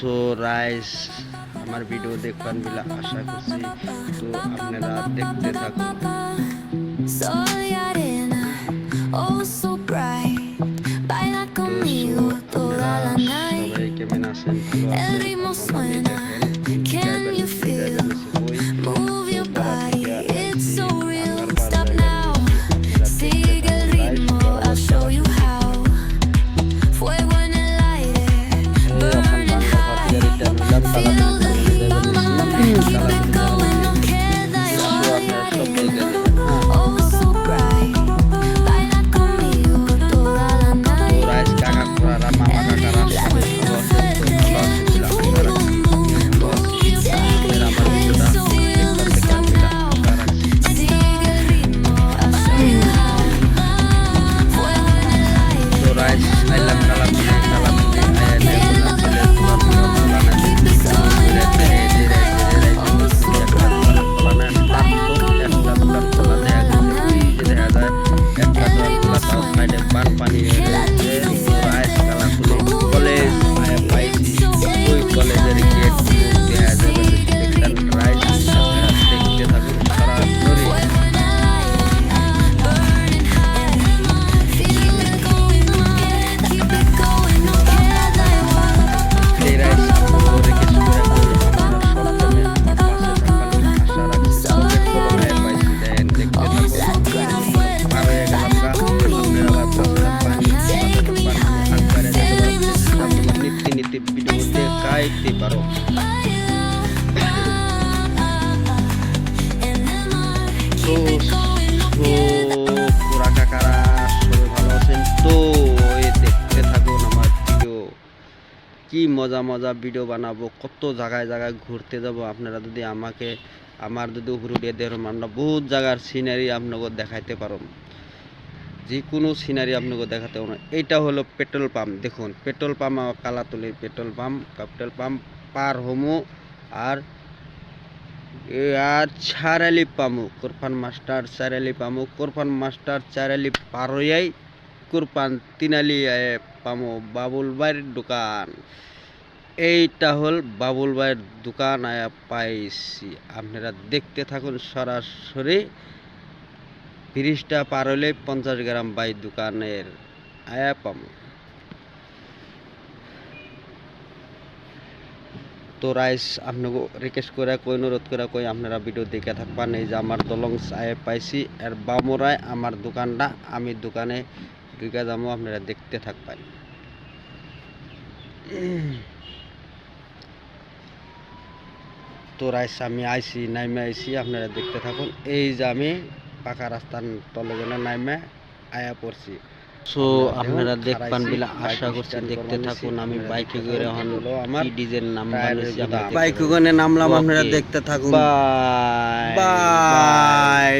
So rice আমার video দেখবেন বলে আশা করছি, তো আপনারা দেখতে থাকুন। Soy arena, oh so bright. Baila conmigo toda la night. সবাই কেমন আছেন? ভালো El আছেন? ritmo এখন আমি suena, দেখেন can you feel? Move your body, it's so real. Stop now, sigue el ritmo, I'll show you how. Fuego en el aire, burning high. Feel the heat, keep it going, no queda igual. Oh so bright, baila conmigo toda la night. Let me know that boom boom, move your body, it's so real. Stop now, sigue el ritmo, I'll show you how. Fuego en el aire, feel the heat, keep it going, oh so bright. কলেজের gate দেখা যাবে, দেখতেন right দেখতে থাকুন সরাসরি। এই rice রেখে video দেখাইতে পারো। তো পুরা কাকারা সবাই ভালো আছেন? তো দেখতে থাকুন আমার ভিডিও, কি মজা মজা ভিডিও বানাবো, কত জায়গায় জায়গায় ঘুরতে যাব। আপনারা যদি আমাকে আমার যদি উপরে দিয়ে দেখুন, আমরা বহুত জায়গার সিনারি আপনাকে দেখাইতে পারো, যে কোনো সিনারি আপনাকে দেখাতে পারো। এইটা হলো পেট্রোল পাম্প, দেখুন petrol pump Kalatoli petrol pump পার হমো আর চারালি পামু কোরফান মাস্টার চারালি পার হইয়াই কোরফান তিনালি পামু বাবুল ভাইয়ের দোকান। এইটা হল বাবুল ভাইয়ের দোকান আয়া পাইছি, আপনারা দেখতে থাকুন সরাসরি। ব্রিজটা পার হইলে 50 গ্রাম বাই দোকানের আয়া পামু। তো রাইস আপনাকে রিকোয়েস্ট করে কই, অনুরোধ করে কই আপনারা ভিডিও দেখে থাকবেন। এই যে আমার দলং আয় পাইছি, আর বামরায় আমার দোকানটা, আমি দোকানে ঢুকে যাবো, আপনারা দেখতে থাকবেন। তো রাইস আমি নাইমে আইছি, আপনারা দেখতে থাকুন। এই যে আমি পাকা রাস্তার তলে গেলে নাইমে আয়া পড়ছি। সো আপনারা দেখবেন বলে আশা করছি, দেখতে থাকুন। আমি বাইকে করে আমার ডিজের নাম বাইকে করে নামলাম, আপনারা দেখতে থাকুন। Bye bye.